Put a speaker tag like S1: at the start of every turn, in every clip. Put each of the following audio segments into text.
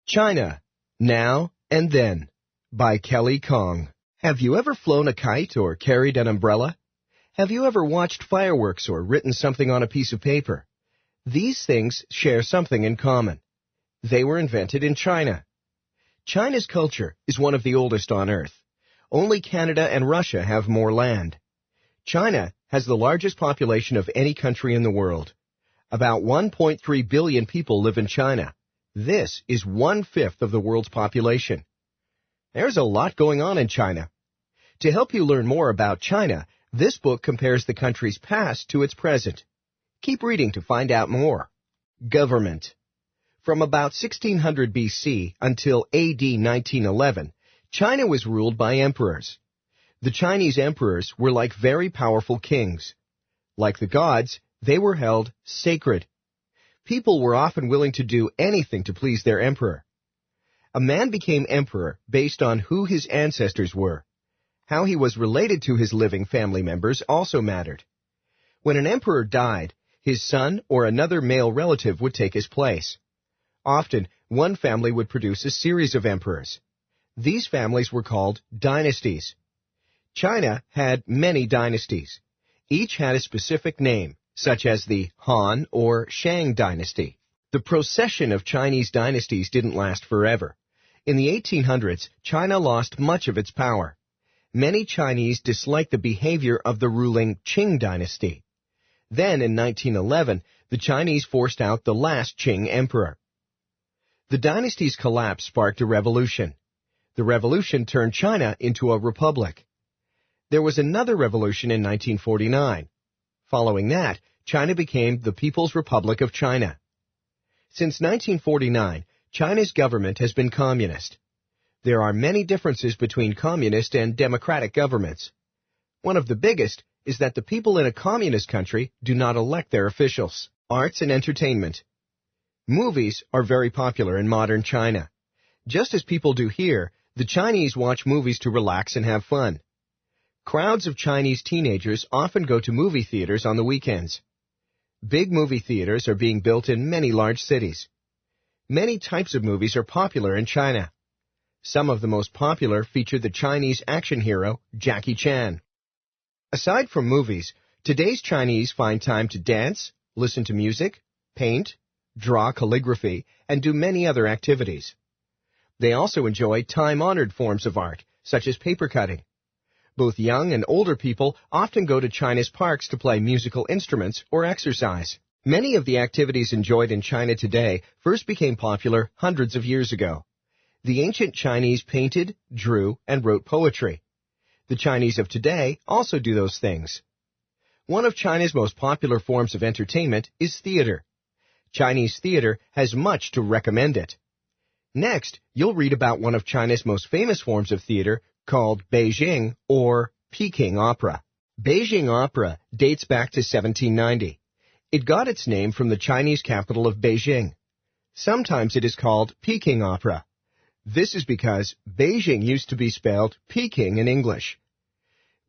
S1: China, Now and Then by Kelly Kong. Have you ever flown a kite or carried an umbrella? Have you ever watched fireworks or written something on a piece of paper? These things share something in common. They were invented in China. China's culture is one of the oldest on Earth. Only Canada and Russia have more land. China has the largest population of any country in the world. About 1.3 billion people live in China. This is 1/5 of the world's population. There's a lot going on in China. To help you learn more about China, this book compares the country's past to its present. Keep reading to find out more. Government. From about 1600 BC until AD 1911, China was ruled by emperors. The Chinese emperors were like very powerful kings. Like the gods, they were held sacred. People were often willing to do anything to please their emperor. A man became emperor based on who his ancestors were. How he was related to his living family members also mattered. When an emperor died, his son or another male relative would take his place. Often, one family would produce a series of emperors. These families were called dynasties. China had many dynasties. Each had a specific name, such as the Han or Shang dynasty. The procession of Chinese dynasties didn't last forever. In the 1800s, China lost much of its power. Many Chinese disliked the behavior of the ruling Qing dynasty. Then, in 1911, the Chinese forced out the last Qing emperor. The dynasty's collapse sparked a revolution. The revolution turned China into a republic. There was another revolution in 1949. Following that, China became the People's Republic of China. Since 1949, China's government has been communist. There are many differences between communist and democratic governments. One of the biggest is that the people in a communist country do not elect their officials. Arts and entertainment. Movies are very popular in modern China. Just as people do here, the Chinese watch movies to relax and have fun. Crowds of Chinese teenagers often go to movie theaters on the weekends. Big movie theaters are being built in many large cities. Many types of movies are popular in China. Some of the most popular feature the Chinese action hero, Jackie Chan. Aside from movies, today's Chinese find time to dance, listen to music, paint, draw calligraphy, and do many other activities. They also enjoy time-honored forms of art, such as paper cutting. Both young and older people often go to China's parks to play musical instruments or exercise. Many of the activities enjoyed in China today first became popular hundreds of years ago. The ancient Chinese painted, drew, and wrote poetry. The Chinese of today also do those things. One of China's most popular forms of entertainment is theater. Chinese theater has much to recommend it. Next, you'll read about one of China's most famous forms of theater called Beijing or Peking opera. Beijing opera dates back to 1790. It got its name from the Chinese capital of Beijing. Sometimes it is called Peking opera. This is because Beijing used to be spelled Peking in English.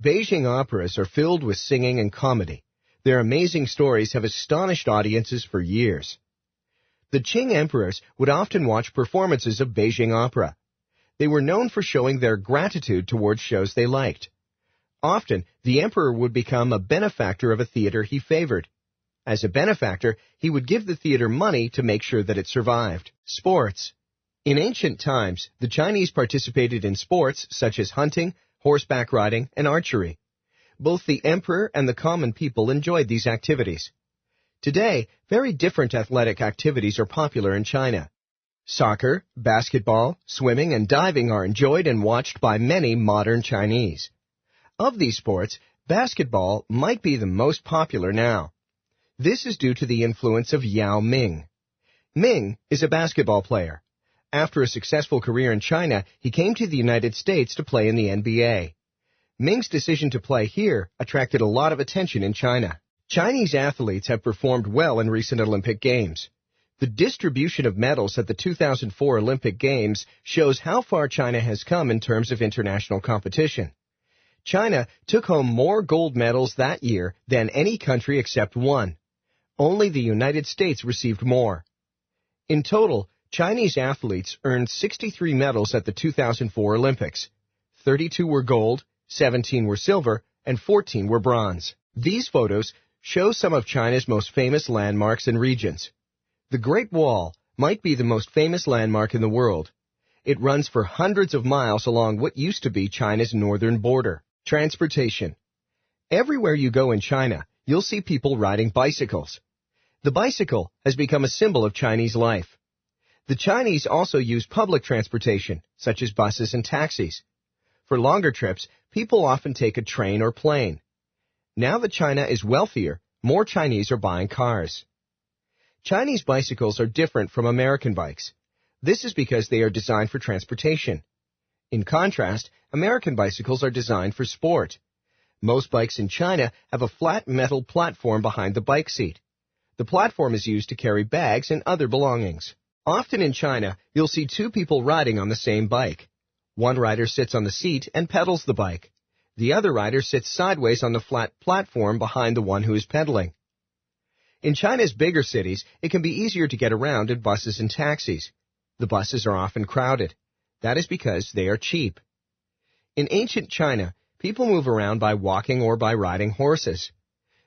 S1: Beijing operas are filled with singing and comedy. Their amazing stories have astonished audiences for years. The Qing emperors would often watch performances of Beijing opera. They were known for showing their gratitude towards shows they liked. Often, the emperor would become a benefactor of a theater he favored. As a benefactor, he would give the theater money to make sure that it survived. Sports. In ancient times, the Chinese participated in sports such as hunting, horseback riding, and archery. Both the emperor and the common people enjoyed these activities. Today, very different athletic activities are popular in China. Soccer, basketball, swimming, and diving are enjoyed and watched by many modern Chinese. Of these sports, basketball might be the most popular now. This is due to the influence of Yao Ming. Ming is a basketball player. After a successful career in China, he came to the United States to play in the NBA. Ming's decision to play here attracted a lot of attention in China. Chinese athletes have performed well in recent Olympic Games. The distribution of medals at the 2004 Olympic Games shows how far China has come in terms of international competition. China took home more gold medals that year than any country except one. Only the United States received more. In total, Chinese athletes earned 63 medals at the 2004 Olympics. 32 were gold, 17 were silver, and 14 were bronze. These photos show some of China's most famous landmarks and regions. The Great Wall might be the most famous landmark in the world. It runs for hundreds of miles along what used to be China's northern border. Transportation. Everywhere you go in China, you'll see people riding bicycles. The bicycle has become a symbol of Chinese life. The Chinese also use public transportation, such as buses and taxis. For longer trips, people often take a train or plane. Now that China is wealthier, more Chinese are buying cars. Chinese bicycles are different from American bikes. This is because they are designed for transportation. In contrast, American bicycles are designed for sport. Most bikes in China have a flat metal platform behind the bike seat. The platform is used to carry bags and other belongings. Often in China, you'll see two people riding on the same bike. One rider sits on the seat and pedals the bike. The other rider sits sideways on the flat platform behind the one who is pedaling. In China's bigger cities, it can be easier to get around in buses and taxis. The buses are often crowded. That is because they are cheap. In ancient China, people move around by walking or by riding horses.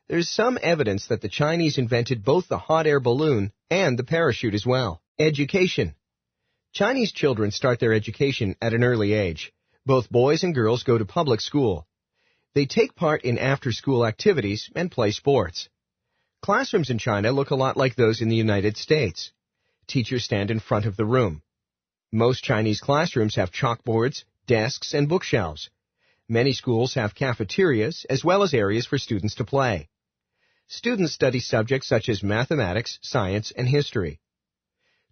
S1: There is some evidence that the Chinese invented both the hot air balloon and the parachute as well. Education. Chinese children start their education at an early age. Both boys and girls go to public school. They take part in after-school activities and play sports. Classrooms in China look a lot like those in the United States. Teachers stand in front of the room. Most Chinese classrooms have chalkboards, desks, and bookshelves. Many schools have cafeterias as well as areas for students to play. Students study subjects such as mathematics, science, and history.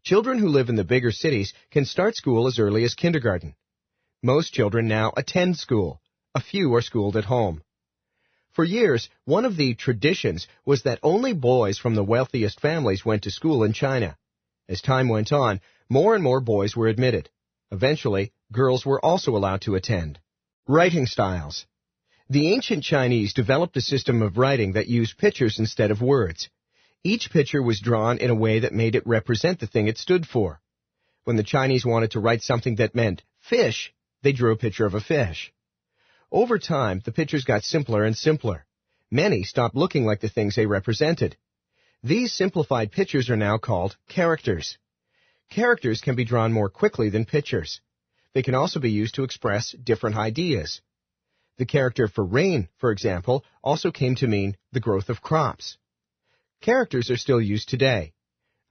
S1: Children who live in the bigger cities can start school as early as kindergarten. Most children now attend school. A few are schooled at home. For years, one of the traditions was that only boys from the wealthiest families went to school in China. As time went on, more and more boys were admitted. Eventually, girls were also allowed to attend. Writing styles. The ancient Chinese developed a system of writing that used pictures instead of words. Each picture was drawn in a way that made it represent the thing it stood for. When the Chinese wanted to write something that meant fish, they drew a picture of a fish. Over time, the pictures got simpler and simpler. Many stopped looking like the things they represented. These simplified pictures are now called characters. Characters can be drawn more quickly than pictures. They can also be used to express different ideas. The character for rain, for example, also came to mean the growth of crops. Characters are still used today.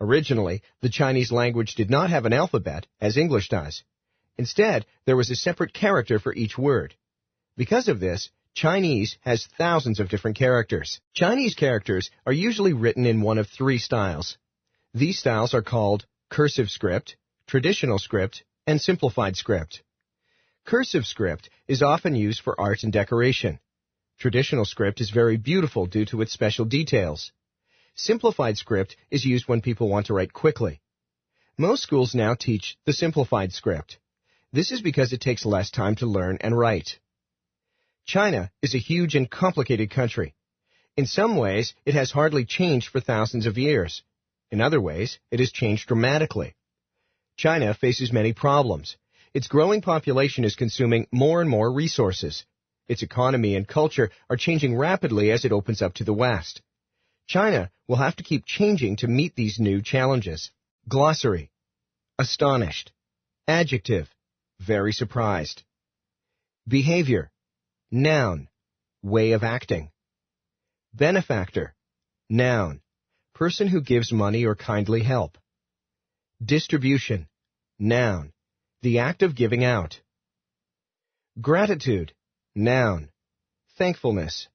S1: Originally, the Chinese language did not have an alphabet, as English does. Instead, there was a separate character for each word. Because of this, Chinese has thousands of different characters. Chinese characters are usually written in one of three styles. These styles are called cursive script, traditional script, and simplified script. Cursive script is often used for art and decoration. Traditional script is very beautiful due to its special details. Simplified script is used when people want to write quickly. Most schools now teach the simplified script. This is because it takes less time to learn and write. China is a huge and complicated country. In some ways, it has hardly changed for thousands of years. In other ways, it has changed dramatically. China faces many problems. Its growing population is consuming more and more resources. Its economy and culture are changing rapidly as it opens up to the West. China will have to keep changing to meet these new challenges. Glossary. Astonished. Adjective. Very surprised. Behavior. Noun. Way of acting. Benefactor. Noun. Person who gives money or kindly help. Distribution. Noun. The act of giving out. Gratitude. Noun. Thankfulness.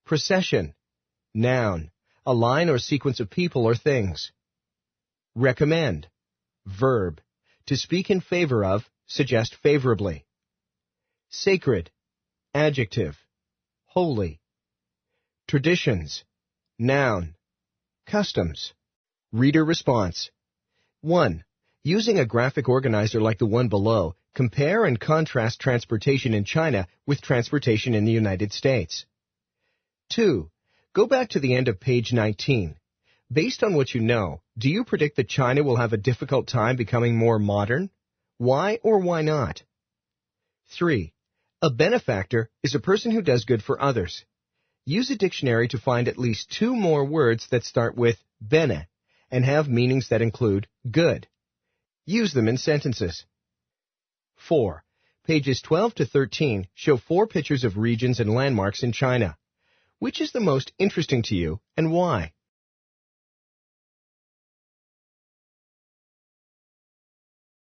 S1: Procession. Noun. A line or sequence of people or things. Recommend. Verb. To speak in favor of, suggest favorably. Sacred. Adjective. Holy. Traditions. Noun. Customs. Reader response. 1. Using a graphic organizer like the one below, compare and contrast transportation in China with transportation in the United States. 2. Go back to the end of page 19. Based on what you know, do you predict that China will have a difficult time becoming more modern? Why or why not? 3. A benefactor is a person who does good for others. Use a dictionary to find at least 2 more words that start with bene and have meanings that include good. Use them in sentences. 4. Pages 12 to 13 show 4 pictures of regions and landmarks in China. Which is the most interesting to you and why?